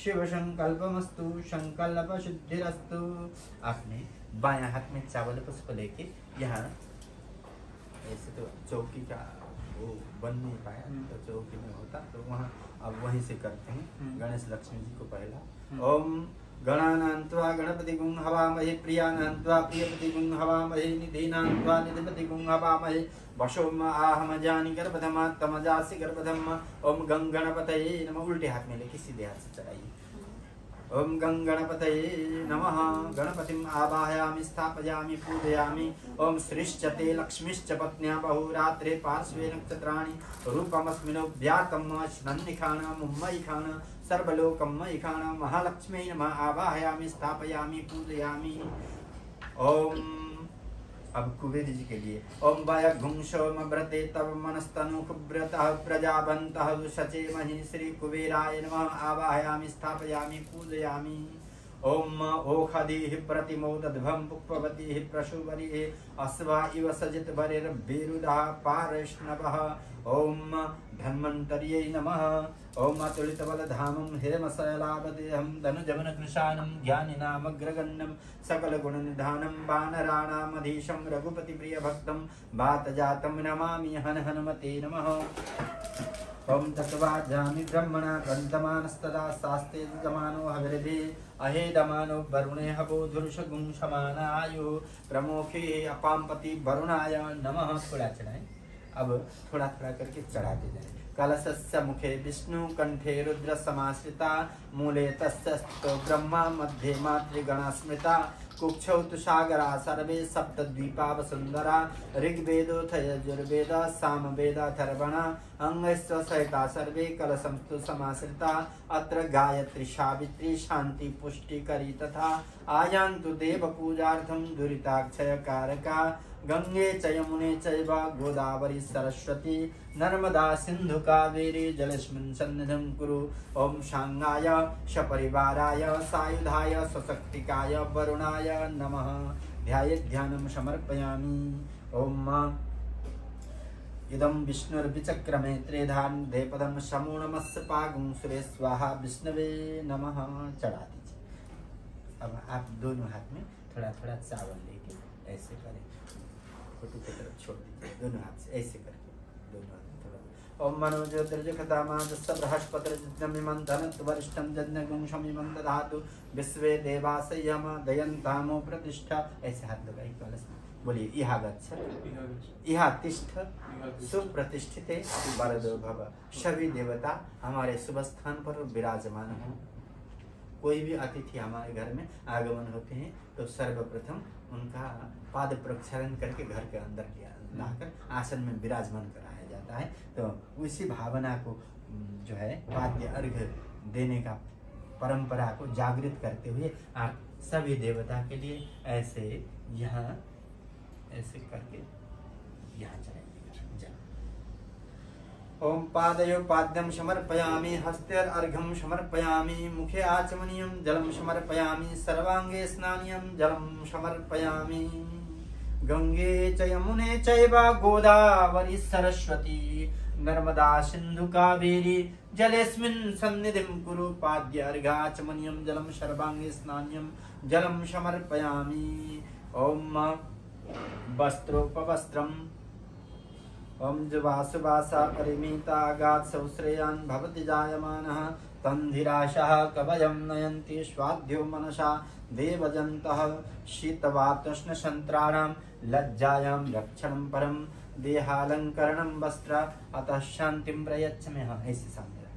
शिव संकल्पमस्तु संकल्प सिद्धिरस्तु। आपने बायां हाथ में चावल पुष्प लेके यहाँ ऐसे तो चौकी का वो बन नहीं पाया तो चौकी में होता तो वहाँ अब वहीं से करते हैं। गणेश लक्ष्मी जी को पहला ओम गणानान्त्वा गणपति गुं हवामहे प्रियानान्त्वा प्रियपति गुं हवामहे निधीनान्त्वा निधिपति गुं हवामहे वशोम आहम जानी गर्भधमा तमजासि गर्भधम। ओम गं गणपतये नमः। उल्टे हाथ में लेके सीधे हाथ से चढ़ाइए। ओम गं गणपतये नमः। गणपतिम आवाहयामि स्थापयामि पूजयामि। ओम श्रीश्चते लक्ष्मीश्च पत्न्या बहुरात्रे पार्श्वे नक्षत्राणि रूपमस्मिनो व्यातम स्नन्निखाना मुम्मयिखाना सर्वलोकं मयिखाना महालक्ष्मी नमः। आवाहयामि स्थापयामि पूजयामि। ओम अब कुबेर जी के लिए ओम वायघुंसोम व्रते तव मनस्तनु कुव्रतः प्रजावन्तः सचे महि श्री कुबेराय नमः। आवाहयामि स्थापयामि पूजयामि। ओम ओखधिः प्रतिमोदध्वं पुष्पवतीः प्रशुवरीः अश्वा इव सजित वरिर्भिरुदः पारैष्णवः। ओम धन्वन्तर्यै नमः। ओम अतुलितबलधामं हिरमशैलावदेहं धनुजवनकृशानं ज्ञानिनामग्रगण्यं सकलगुणनिधानं वानराणामधीशं रघुपतिप्रियभक्तं वातजातं नमामि हन हनुमते नमः। ओम तत्वाजामि ब्रह्मणा ग्रन्थमानस्तदा शास्ते जमानो हविर्भि अहेदमानो वरुणे हवोधुरुषगुं समानायु प्रमुखे अपाम्पति वरुणाय नमः। थोड़ा चढ़ाएं। अब थोड़ा थोड़ा करके चढ़ाते जाए। कलशस्य मुखे विष्णु कंठे रुद्र समाश्रिता मूले तस्य ब्रह्मा मध्ये मातृगणा स्मृता कुक्षौ तु सागरा सर्वे सप्तद्वीपा वसुन्धरा ऋग्वेदोऽथ यजुर्वेद सामवेद अथर्वण अंगैश्च सहिता सर्वे कलशंस्तु समाश्रिता अत्र गायत्री सावित्री शांति पुष्टिकरी तथा आयान्तु देव पूजार्थं दुरिताक्षयकारका गंगे च यमुने चैव गोदावरी सरस्वती नर्मदा सिंधु कावेरी जलेस्मिन् सन्निधिं कुरु। ओम शांगाय सपरिवाराय सायुधाय सशक्तिकाय वरुणाय नमः। ध्यायेत् ध्यानं समर्पयामि। ओम इदं विष्णुर्विचक्रमे त्रेधान देपदं समूणमस्य पागुं सुरे स्वाहा विष्णवे नमः। चढ़ा दीजिए। अब आप दोनों हाथ में थोड़ा थोड़ा चावल लेके ऐसे करें, फोटो की तरफ छोड़ दीजिए, दोनों हाथ से ऐसे करके दोनों हाथ में थोड़ा। ओम मनो ज्योतिर्जगदामादस्य बृहस्पतिर्जमिमं धनत्वरिष्ठं जज्ञगुं शमिमं दधातु विश्वे देवास्य यम दयन्तामो प्रतिष्ठा। ऐसे हाथ लगाइए कलश में, बोलिए इहा गच्छ इहा तिष्ठ सुप्रतिष्ठिते वरदो भव। सभी देवता हमारे शुभ स्थान पर विराजमान हो। कोई भी अतिथि हमारे घर में आगमन होते हैं तो सर्वप्रथम उनका पाद प्रक्षालन करके घर के अंदर लाकर आसन में विराजमान कराया जाता है। तो उसी भावना को जो है पाद्य अर्घ्य देने का परंपरा को जागृत करते हुए आप सभी देवता के लिए ऐसे यहाँ ऐसे करके यहाँ जाएंगे। ओम पादयो पाद्यं समर्पयामि हस्तेर्घ्यं समर्पयामि मुखे आचमनीयं जलं समर्पयामि सर्वांगे स्नानीयं जलं समर्पयामि। गंगे च यमुने चैव गोदावरी सरस्वती नर्मदा सिंधु कावेरी जलेस्मिन् सन्निधिं कुरु। पाद्यार्घ्याचमनीयं जलं सर्वांगे स्नानीयं जलं समर्पयामि। ओम वस्त्रोपवस्त्रम् ओम जुवासुवासा परिमिता गात्सौ श्रेयान् भवति जायमानः तन्धिराशः कवयं नयन्ति स्वाध्यो मनसा देवजन्तः शीतवातोष्णसन्त्राणां लज्जायां रक्षणं परं देहालङ्करणं वस्त्र अतः शान्तिं प्रयच्छामि। ऐसे सामने रखिए।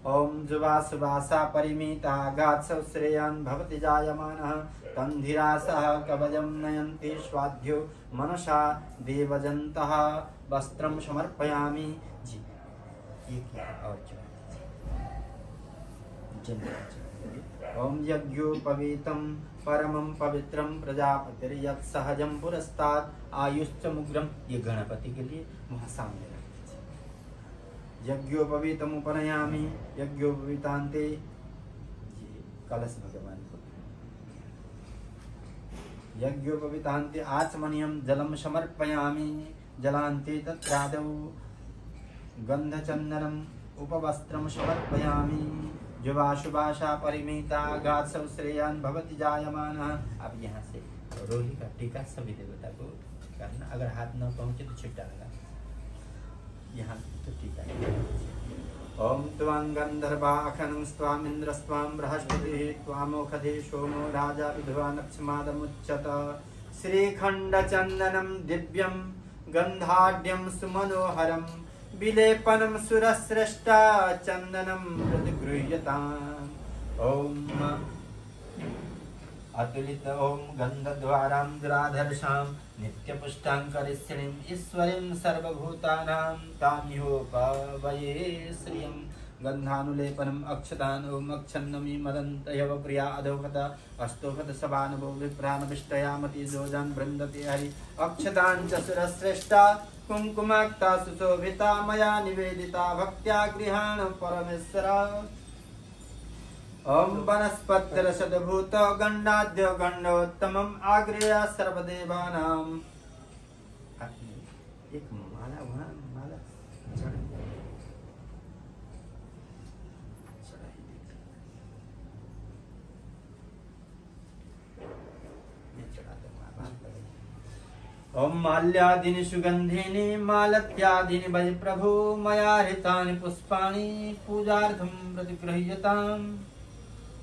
ओम जुवासुवासा परिमिता गात्सौ श्रेयान् भवति जायमानः तन्धिरासः कवयं नयन्ति स्वाध्यो मनसा देवजन्तः वस्त्रं समर्पयामि। जी ये क्या और ओम यज्ञोपवीतं परमं पवित्रं प्रजापतिर्यत् सहजं पुरस्तात् आयुश्च मुग्रम। ये गणपति के लिए वहाँ सामने रख दीजिए। यज्ञोपवीतम् उपनयामि यज्ञोपवीतान्ते ये कलश भगवान को यज्ञोपवीतान्ते आचमनीयं जलं समर्पयामि जलान्ते तत्रादौ गन्धचन्दनम् उपवस्त्रं समर्पयामि। जुवाशुभाषा परिमिता गात्सौ श्रेयान् भवति जायमानः। अब यहाँ से रोही का टीका सभी देवता को करना। अगर हाथ न पहुँचे तो छिट्टा लगा यहाँ तो टीका। ओम त्वां गन्धर्वाखनं स्वामिन्द्रस्त्वां बृहस्पतिः त्वामोखधे सोमो राजा विद्वानक्षमादमुच्यत। श्रीखण्डचन्दनं दिव्यं गन्धाढ्यं सुमनोहरं विलेपनं सुरश्रेष्ठा चन्दनं प्रतिगृह्यताम्। ओम अतुलित ओम गन्धद्वारां दुराधर्षां नित्यपुष्टाङ्करिष्यणीं ईश्वरीं सर्वभूतानां तामिहोपवये श्रियं। गन्धानुलेपनम् अक्षतान् ओम अक्षन्नमी मदन्तयव प्रिया अधोगत अस्तोगत सभानुभो विप्राणविष्टयामति जोजान् बृन्दते हरि। अक्षतान् च सुरश्रेष्ठा कुङ्कुमाक्ता सुशोभिता मया निवेदिता भक्त्या गृहाण परमेश्वरा। ओम वनस्पतिरसद्भूत गण्डाद्य गण्डोत्तमम् आगृह्य सर्वदेवानाम्। एक माला वहाँ माला ओम माल्यादीनि सुगंधीनि मालत्यादीनि भज प्रभु मया हृतानि पुष्पाणि पूजार्थं प्रतिगृह्यताम्।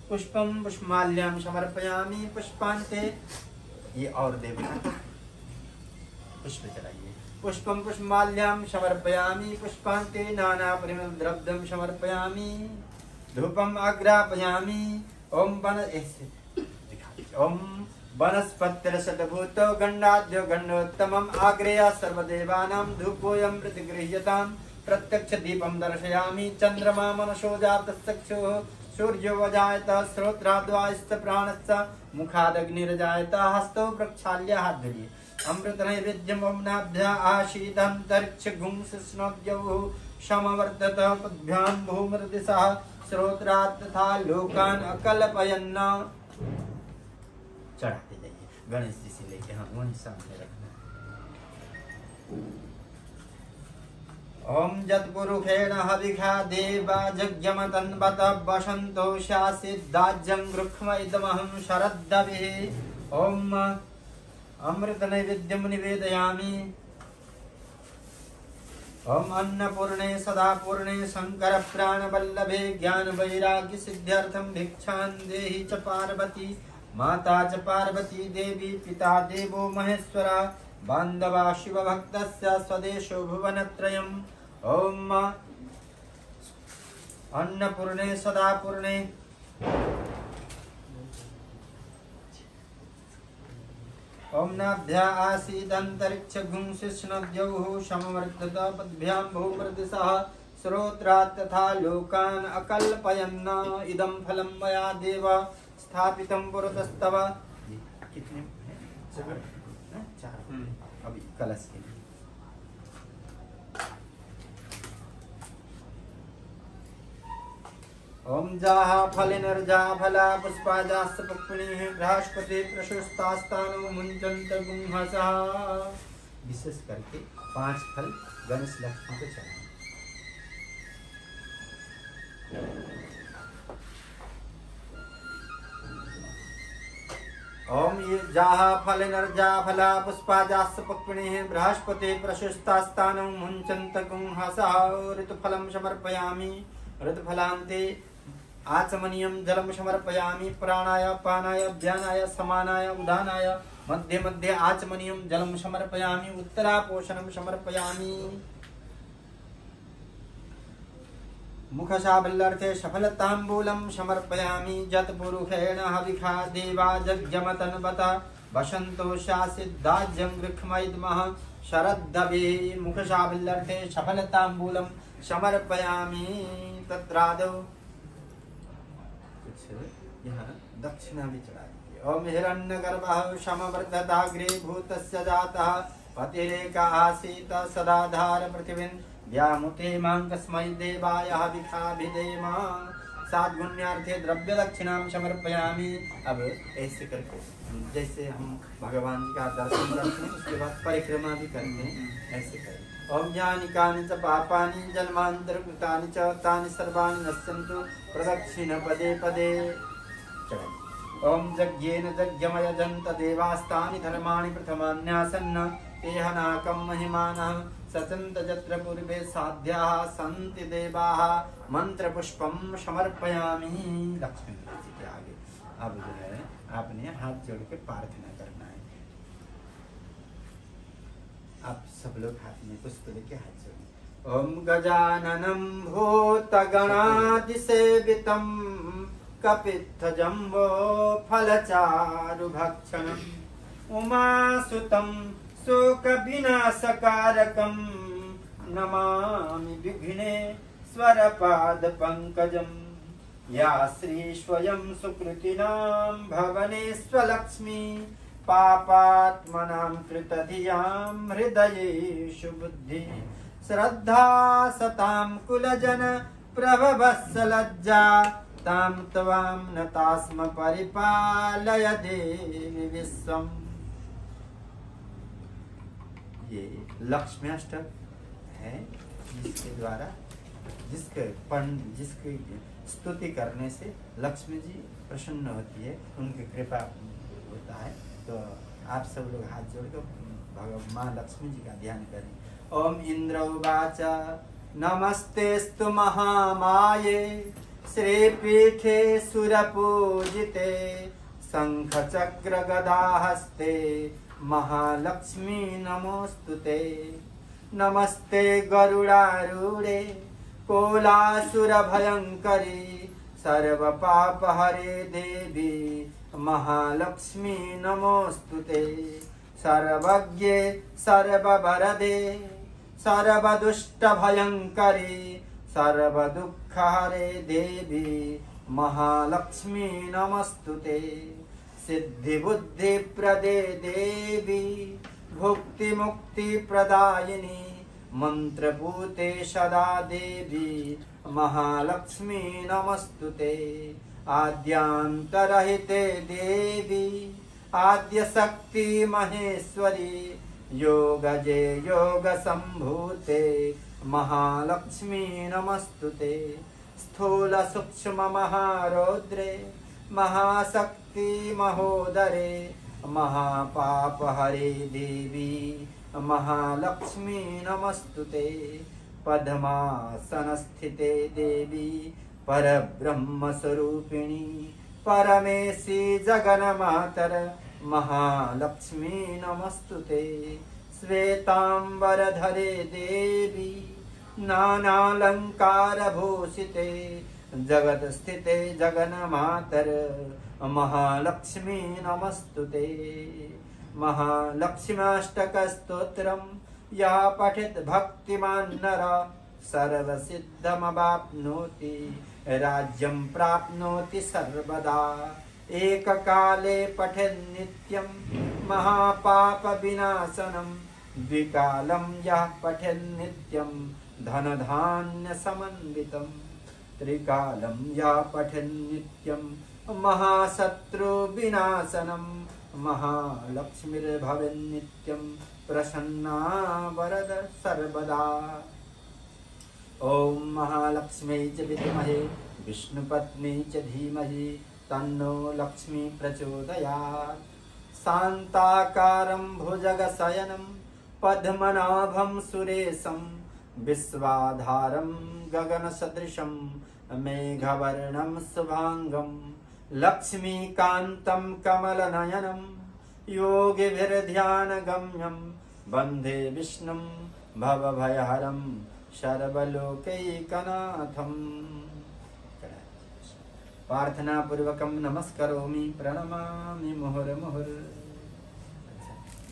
पुष्पं पुष्पमाल्यां समर्पयामि पुष्पान्ते। ये और देवता पुष्प चढ़ाइए। पुष्पं पुष्पमाल्यां समर्पयामि पुष्पान्ते नाना परिमल द्रव्यं समर्पयामि धूपम् आग्रापयामि। ओम वन ऐसे ओम वनस्पतिर्षद्भूतो गण्डाद्यो गण्डोत्तमम् आग्रेय सर्वदेवानां धूपोऽयं प्रतिगृह्यतां प्रत्यक्ष दीपं दर्शयामि चन्द्रमा मनसो जातश्चक्षुः सूर्यो वजायत श्रोत्राद्वायश्च प्राणश्च मुखादग्निर्जायत हस्तौ प्रक्षाल्य हाध्वर्ये अमृत नैवेद्यं वम्नाभ्या आशीदन्तरिक्षगुंसस्नोद्यौः समवर्तत पद्भ्यां भूमृदिशः श्रोत्रात् तथा लोकान् अकल्पयन्। चढ़ाते जाइए गणेश जी से लेके, हाँ वहीं सामने रखना। ओम जत्पुरुषेण हविषा देवा जज्ञमतन्वत वसन्तो स्यासिद्दाज्यं गृह्म इदमहं शरद्दभिः। ओम अमृत नैवेद्यं निवेदयामि। ओम अन्नपूर्णे सदापूर्णे शंकर प्राणवल्लभे ज्ञान वैराग्य सिद्ध्यर्थं भिक्षां देहि च पार्वती माता च पार्वती देवी पिता देवो महेश्वरा बान्धवा शिवभक्तस्य स्वदेशो भुवनत्रयम्। ओम अन्नपूर्णे सदापूर्णे ओम नाभ्या आसीदन्तरिक्षगुंसिष्णद्यौः समवर्तत पद्भ्यां भूमृदिशः श्रोत्रात् तथा लोकान् अकल्पयन्। इदं फलं मया देव स्थापितं पुरतस्तव। कितने हैं? चार। अभी कलश के लिए। ओम जाहा फलिनर्जा फला पुष्पाजास्य पुष्पिणीः बृहस्पति प्रशस्तास्तानो मुञ्चन्त गुंहसः। विशेष करके 5 फल गणेश लक्ष्मी को चढ़ाएं। ओम ये जाहा फलिनर्जा फला पुष्पाजास्य पुष्पिणीः बृहस्पति प्रशस्तास्तानो मुञ्चन्त गुंहसः। ऋतुफलं समर्पयामि। ऋतुफलान्ते आचमनीयं जलं समर्पयामि। प्राणाय पानाय व्यानाय समानाय उदानाय मध्ये मध्ये आचमनीयं जलं समर्पयामि। उत्तरापोषणं समर्पयामि। मुखसाफल्यर्थे सफलताम्बूलं समर्पयामि। जत्पुरुषेण हविषा देवा यज्ञमतन्वत वसन्तो स्यासिद्दाज्यं गृह्मैद्मः शरद्दभिः। मुखसाफल्यर्थे सफलताम्बूलं समर्पयामि। तत्रादौ कुछ यहाँ दक्षिणा भी चढ़ा दीजिए। ओम हिरण्यगर्भः समवर्धताग्रे भूतस्य जातः पतिरेक आसीत सदाधार पृथिवीं व्यामुते मां कस्मै देवाय हविषाभिधेम। 7 गुण्यार्थे द्रव्य दक्षिणां समर्पयामि। अब ऐसे करके जैसे हम भगवान का दर्शन करते हैं उसके बाद परिक्रमा भी करते हैं, ऐसे करें। ओम ज्ञानिकानि च पापानि जन्मान्तरकृतानि च तानि सर्वाणि नश्यन्तु प्रदक्षिण पदे पदे। ओम यज्ञेन यज्ञमयजन्त देवास्तानि धर्माणि प्रथमान्यासन्न तेह नाकं महिमानः सचन्त यत्र पूर्वे साध्याः सन्ति देवाः मंत्रपुष्पं समर्पयामि। लक्ष्मी जी के आगे अब जो है आपने हाथ जोड़ के प्रार्थना करना है। आप सब लोग हाथ में पुष्प लेके हाथ जोड़ें। ओम गजाननं भूतगणादिसेवितं कपित्थजम्बो फलचारुभक्षणम् उमासुतं शोकविनाशकारकं नमामि विघ्नेश्वरपादपङ्कजम्। या श्री स्वयं सुकृतिनां भवनेष्वलक्ष्मी पापात्मनां कृतधियां हृदयेषु बुद्धि श्रद्धा सतां कुलजन प्रभवत्सलज्जा तां त्वां नतास्म परिपालय देवी विश्वम्। ये लक्ष्म्याष्टक है जिसके द्वारा जिसकी स्तुति करने से लक्ष्मी जी प्रसन्न होती है, उनकी कृपा होता है। तो आप सब लोग हाथ जोड़कर भगवान माँ लक्ष्मी जी का ध्यान करें। ओम इंद्र उवाच नमस्तेस्तु महामाये श्रीपीठे सुरपूजिते शंखचक्र गदाहस्ते महालक्ष्मी नमोस्तुते। नमस्ते गरुडारूढ़े कोलासुर भयंकरी सर्वपापहरे देवी महालक्ष्मी नमोस्तुते। सर्वज्ञे सर्ववरदे सर्वदुष्टभयङ्करे सर्वदुःखहरे देवी महालक्ष्मी नमस्तुते। सिद्धिबुद्धिप्रदे देवी भुक्तिमुक्तिप्रदायिनी मंत्रभूते सदा देवी महालक्ष्मी नमस्तुते। आद्यांतरहिते देवी आद्यशक्ति महेश्वरी योगजे योगसम्भूते महालक्ष्मी नमस्तुते। स्थूल सूक्ष्म महारौद्रे महाशक्ति महोदरे महापापहरे देवी महालक्ष्मी नमस्तुते। पद्मासनस्थिते देवी परब्रह्म स्वरूपिणी परमेशी जगन्मातर महालक्ष्मी नमस्तुते। श्वेतांबरधरे देवी नानालंकारभूषिते जगत स्थिते जगन्मातर महालक्ष्मी नमस्तुते। महालक्ष्म्याष्टकस्तोत्रम् यः पठेत् भक्तिमान् नरः सर्वसिद्धिमवाप्नोति राज्यं प्राप्नोति सर्वदा। एककाले पठेत् नित्यं महापापविनाशनं द्विकालं यः पठेत् नित्यं धनधान्यसमन्वितं त्रिकालं यः पठेत् नित्यं महाशत्रुविनाशनं महालक्ष्मीर्भवेत् नित्यं प्रसन्ना वरद सर्वदा। ओम महालक्ष्मी च विद्महे विष्णुपत्नी च धीमहि तन्नो लक्ष्मी प्रचोदयात्। शान्ताकारं भुजगशयनं पद्मनाभं सुरेशं विश्वाधारं गगनसदृशं मेघवर्णं शुभांगं लक्ष्मीकान्तं कमलनयनं योगिभिर्ध्यानगम्यं वन्दे विष्णुं भवभयहरं सर्वलोकैकनाथं। प्रार्थना पूर्वकं नमस्करोमि प्रणमामि मुहुर्मुहुर्।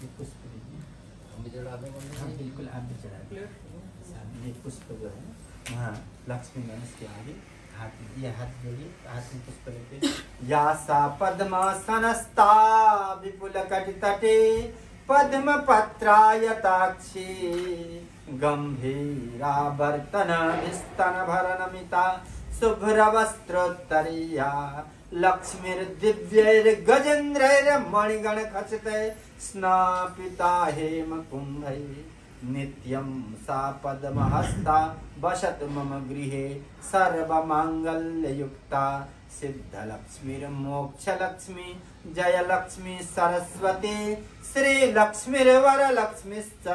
ये पुष्प दीजिए। हम भी चढ़ा दें हाँ बिल्कुल आप भी चढ़ा दीजिए। ये पुष्प जो है वहाँ लक्ष्मी गणेश के आगे हाथ ये हाथ जोड़िए हाथ में पुष्प लेके। या सा पद्मासनस्था विपुलकटितटे पद्मपत्रायताक्षी गम्भीरावर्तनभिस्तनभरनमिता शुभ्रवस्त्रोत्तरीया लक्ष्मीर्दिव्यैर्गजेन्द्रैर्मणिगणखचितैः स्नापिता हेमकुम्भैः नित्यं सा पद्महस्ता वसतु मम गृहे सर्वमाङ्गल्ययुक्ता। सिद्धलक्ष्मीर्मोक्षलक्ष्मी जयलक्ष्मी सरस्वती श्रीलक्ष्मीर्वरलक्ष्मीश्च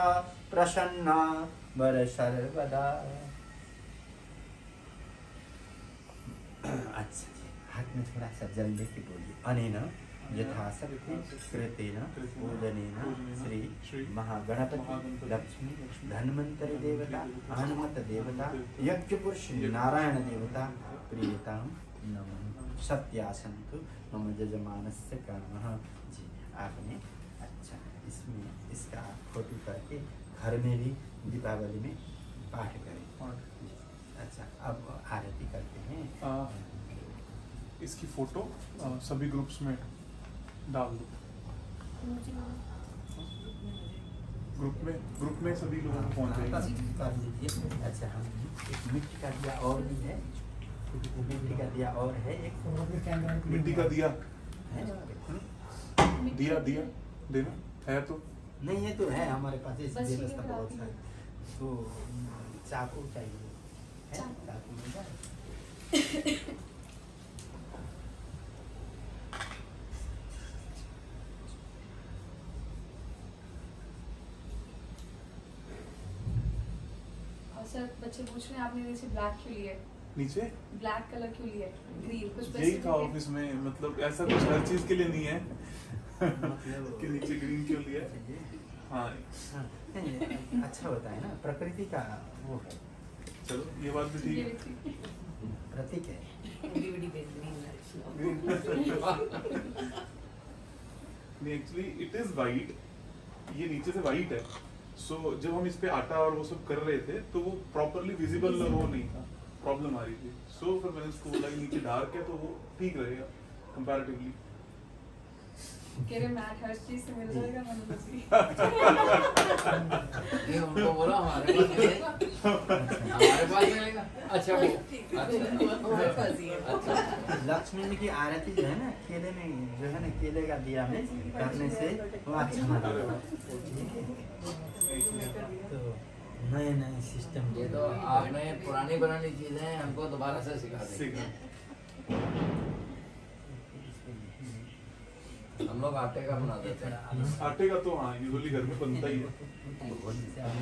प्रसन्ना वर सर्वदा। अच्छा जी हाथ में थोड़ा सा जल लेके बोलिए। अनेन यथाशक्ति कृतेन पूजनेन श्री महागणपति लक्ष्मी धन्वंतरि देवता हनुमत देवता यज्ञपुरुष नारायण देवता प्रियतां नमः। सत्यासन्तु मम यजमानस्य कर्मः। जी आपने अच्छा इसमें इसका फोटो करके घर में भी दीपावली में पाठ करें। अच्छा अब आरती करते हैं। इसकी फोटो सभी ग्रुप्स में डाल दो। ग्रुप में सभी लोगों को पहुंच जाएगी। कर लीजिए। अच्छा हम एक मिट्टी का दिया और भी है। मिट्टी का दिया और है एक मिट्टी का दिया है। दिया देना है तो नहीं ये तो है हमारे पास इस बस ठीक है, व्यवस्था बहुत फिर सारी। तो चाकू चाहिए है चाकू मिल जाए। सर बच्चे पूछ रहे हैं आपने नीचे ब्लैक क्यों लिया है? नीचे ब्लैक कलर क्यों लिया है? ग्रीन कुछ यही specific था है? ऑफिस में मतलब ऐसा कुछ हर चीज के लिए नहीं है कि नीचे ग्रीन क्यों लिया। हाँ नहीं, अच्छा होता है ना प्रकृति का वो है चलो ये बात भी ठीक ये है। भी ठीक है। प्रतीक है। everybody gets green lights now. नहीं एक्चुअली इट इज वाइट, ये नीचे से वाइट है। सो जब हम इस पे आटा और वो सब कर रहे थे तो वो प्रॉपरली विजिबल वो नहीं था, प्रॉब्लम आ रही थी। सो फिर मैंने उसको बोला कि नीचे डार्क है तो वो ठीक रहेगा कंपैरेटिवली। कह रहे मैट हर चीज से मिल जाएगा मैंने बस ये उनको बोला हमारे पास मिलेगा, हमारे पास मिलेगा। अच्छा वो हमारे पास ही है। अच्छा लक्ष्मी जी की आरती जो है ना केले में, जो है ना केले का दिया में करने से वो अच्छा माना जाता है। तो नए नए सिस्टम ये तो आपने पुरानी पुरानी चीजें हमको दोबारा से सिखा दी। हम लोग आटे का बना देते हैं। आटे का तो हाँ यूजुअली घर में बनता ही है।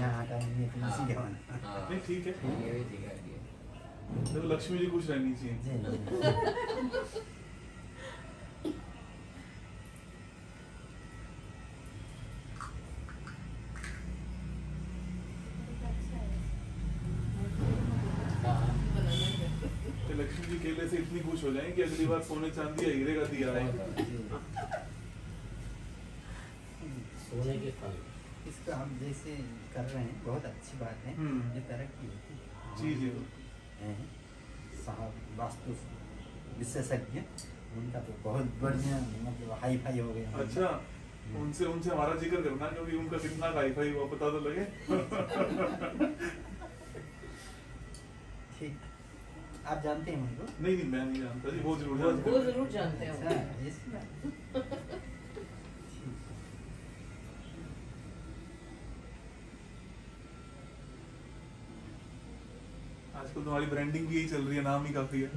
आटा नहीं है तो इसी का बना। हाँ नहीं ठीक है, ये भी ठीक है ये। तो लक्ष्मी जी खुश रहनी चाहिए। जी। तो लक्ष्मी जी केले से इतनी खुश हो जाएं कि अगली बार सोने चांदी या हीरे का दिया है। सोने के फल इसको हम जैसे कर रहे हैं बहुत अच्छी बात है। ये तरक्की होती जी जी है। साहब वास्तु विशेषज्ञ उनका तो बहुत बढ़िया मतलब हाई फाई हो गया। अच्छा उनसे हमारा जिक्र करना क्योंकि उनका कितना हाई फाई हुआ पता तो लगे। ठीक, आप जानते हैं उनको? नहीं नहीं मैं नहीं जानता जी, वो जरूर वो जानते हैं। जरूर जानते हैं। अच्छा, इस बात। आजकल तुम्हारी ब्रांडिंग भी यही चल रही है, नाम ही काफी है।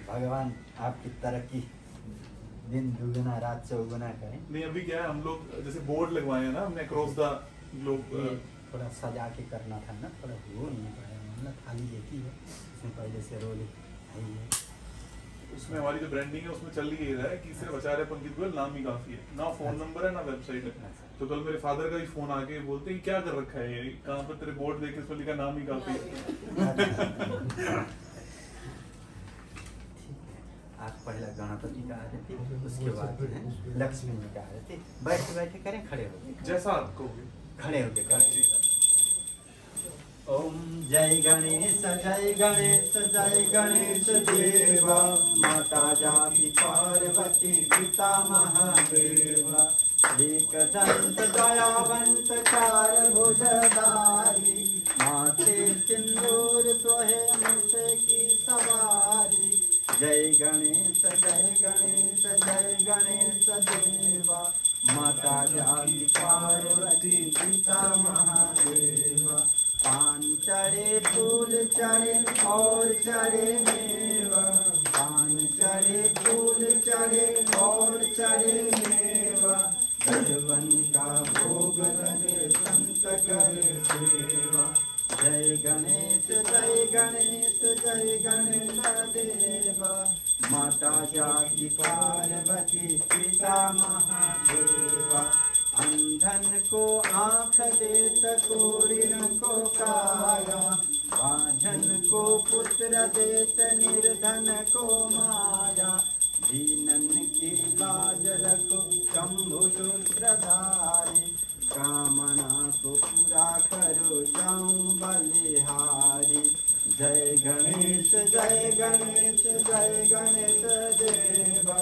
भगवान आपकी तरक्की दिन दुगुना रात चौगुना करें। नहीं अभी क्या है, हम लोग जैसे बोर्ड लगवाए हैं ना हमने अक्रॉस द ग्लोब। ये थोड़ा सजा के करना था ना, थोड़ा हो नहीं पाया, मतलब खाली एक ही है, इसमें पहले से रोल है ही है। उसमें हमारी जो ब्रांडिंग है उसमें चल ही रहा है कि सिर्फ आचार्य पंडित गोयल नाम ही काफी है, ना फोन नंबर है ना वेबसाइट है। तो कल मेरे फादर का ही फोन आके बोलते हैं क्या कर रखा है ये, कहाँ पर तेरे बोर्ड देख के इसमें लिखा नाम ही काफी है। आप पहला गणपति का आ रहे थे, उसके बाद जो है लक्ष्मी जी का आ रहे थे। बैठे बैठे करें, खड़े होके जैसा आप कहोगे। खड़े होके करें। ओम जय गणेश जय गणेश जय गणेश देवा, माता जाति पार्वती पिता महादेवा, एक दंत दयावंत चार भुजधारी, माथे सिंदूर सोहे मुख की सवारी। जय गणेश जय गणेश जय गणेश देवा, माता जाति पार्वती पिता महादेवा। पान चढ़े फूल चढ़े और चढ़े मेवा, पान चढ़े फूल चढ़े और चढ़े मेवा, भगवन का भोग लगे संत करे सेवा। जय गणेश जय गणेश जय गणेश देवा, माता जाति पार्वती पिता महादेवा। अंधन को आँख देत कोरिन को काया, बांझन को पुत्र देत निर्धन को माया। दीनन की लाज रखो शंभु सूत्रधारी, कामना को पूरा करो जाऊं बलिहारी। जय गणेश जय गणेश जय गणेश देवा,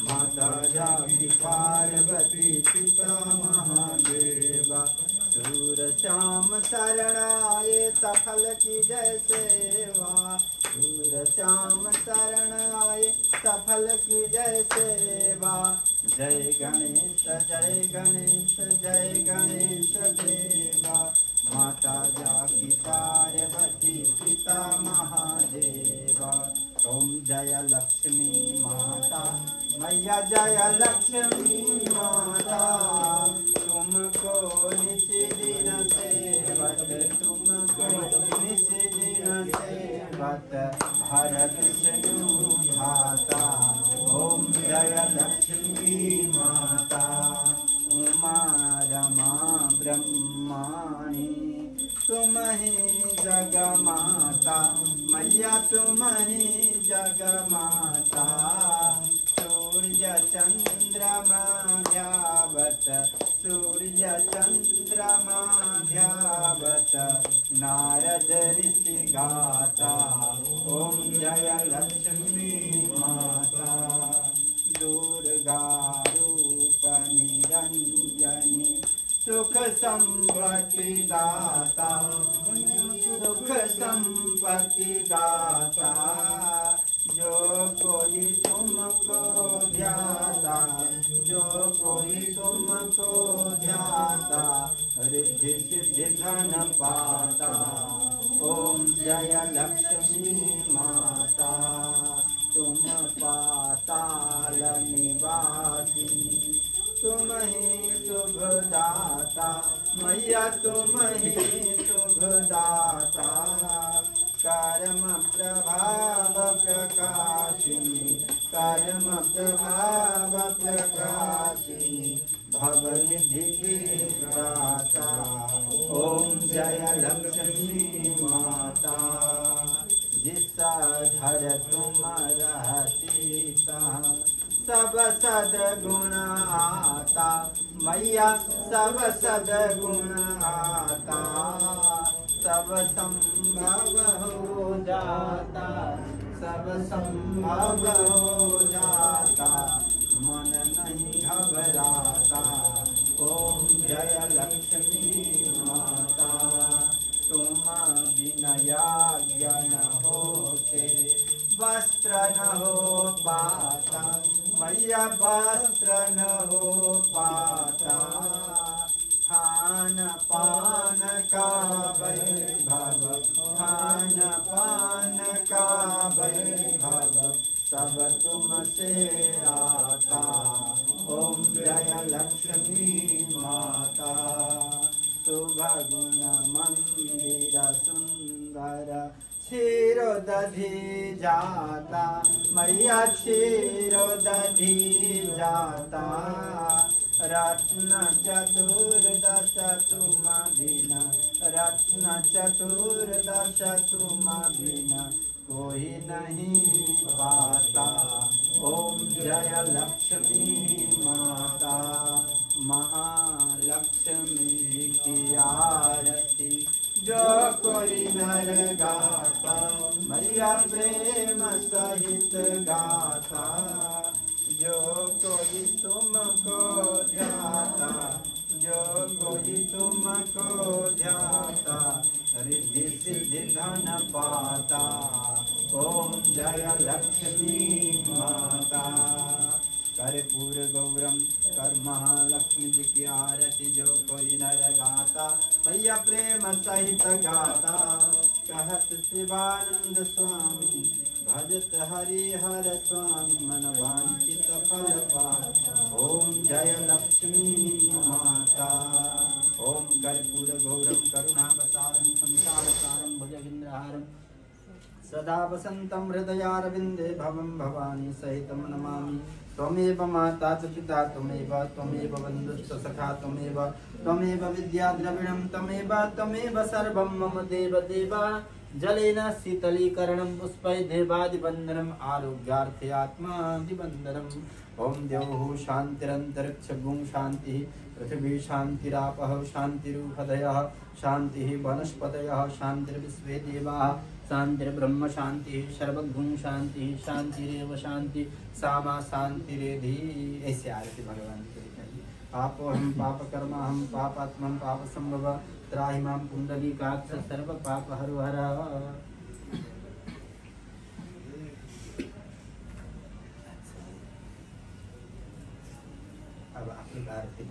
माता जाति पार्वती पिता महादेवा। सूर श्याम शरणाए सफल की जय सेवा, सूर श्याम शरणाए सफल की जय सेवा। जय गणेश जय गणेश जय गणेश देवा, माता जाति पार्वती पिता महादेवा। ओम जय लक्ष्मी माता मैया जय लक्ष्मी माता, तुमको निस दिन सेवत, तुमको निस दिन सेवत, हर विष्णु धाता। ओम जय लक्ष्मी माता, उमा रमा ब्रह्माणी तुम ही जगमाता। मैया तुम ही जगमाता सूर्य चंद्रमा ध्यावत सूर्य चंद्रमा ध्यावत नारद ऋषि गाता ओम जय लक्ष्मी माता दुर्गा रूप निरंजनी सुख संपत्ति दाता सुख संपत्ति दाता जो कोई तुमको ध्याता जो कोई तुमको ध्याता रिद्धि सिद्धि धन पाता ओम जय लक्ष्मी माता तुम पाताल निवासिनी तुम ही शुभ दाता मैया तुम ही शुभ दाता कर्म प्रभाव प्रकाशिनी कर्म प्रभाव प्रकाशिनी भवनिधि दाता ओम जय लक्ष्मी माता जिस धर तुम रहती सब सदगुण आता मैया सब सदगुण आता सब संभव हो जाता सब संभव हो जाता मन नहीं घबराता ओम जय लक्ष्मी माता तुम विनयाज्ञ न होते वस्त्र न हो पाता मैया वस्त्र न हो पाता खान पान का वैभव खान पान का वैभव सब तुमसे आता ओम जय लक्ष्मी माता शुभ गुण मंदिर सुंदर क्षीरो दधि जाता मैया क्षीरो दधि जाता रत्न चतुर्दश तुम बिना रत्न चतुर्दश तुम बिना कोई नहीं पाता ओम जय लक्ष्मी माता महालक्ष्मी की आरती जो कोई नर गाता मैया प्रेम सहित गाता जो कोई तुमको ध्याता जो कोई तुमको ध्याता रिद्धि सिद्धि धन पाता ओम जय लक्ष्मी माता कर्पूर गौरम कर महालक्ष्मी जी की आरती जो कोई नर गाता मैया प्रेम सहित गाता कहत शिवानंद स्वामी भजत हरिहर स्वामी मन वांछित फल पाता ओम जय लक्ष्मी माता ओम कर्पूर गौरम करुणावतारम संसारसारम भुजगेन्द्रहारम सदा वसन्तं हृदयारविन्दे भवं भवानी सहितं नमामि त्वमेव माता च पिता त्वमेव बन्धुश्च सखा त्वमेव विद्या द्रविणं त्वमेव सर्वं मम देव देव जलेन शीतलीकरणं पुष्पै देवादिवन्दनम् आरोग्यार्थे आत्मादिवन्दनम् ॐ द्यौः शान्तिरन्तरिक्षगुं शान्तिः पृथिवी शान्तिरापः शान्तिरूपदयः शान्तिः वनस्पतयः शान्तिर्विश्वे देवाः शांतिर्ब्रह्म शांति सर्वगुण शांति शांतिरेव शांति सामा शांतिरेधि ऐसे आरती भगवान की लिखाई पापो हम पाप कर्म हम पापात्मम पाप संभव त्राहि मां पुंडलीकाक्ष सर्व पाप हर हर अब आपकी आरती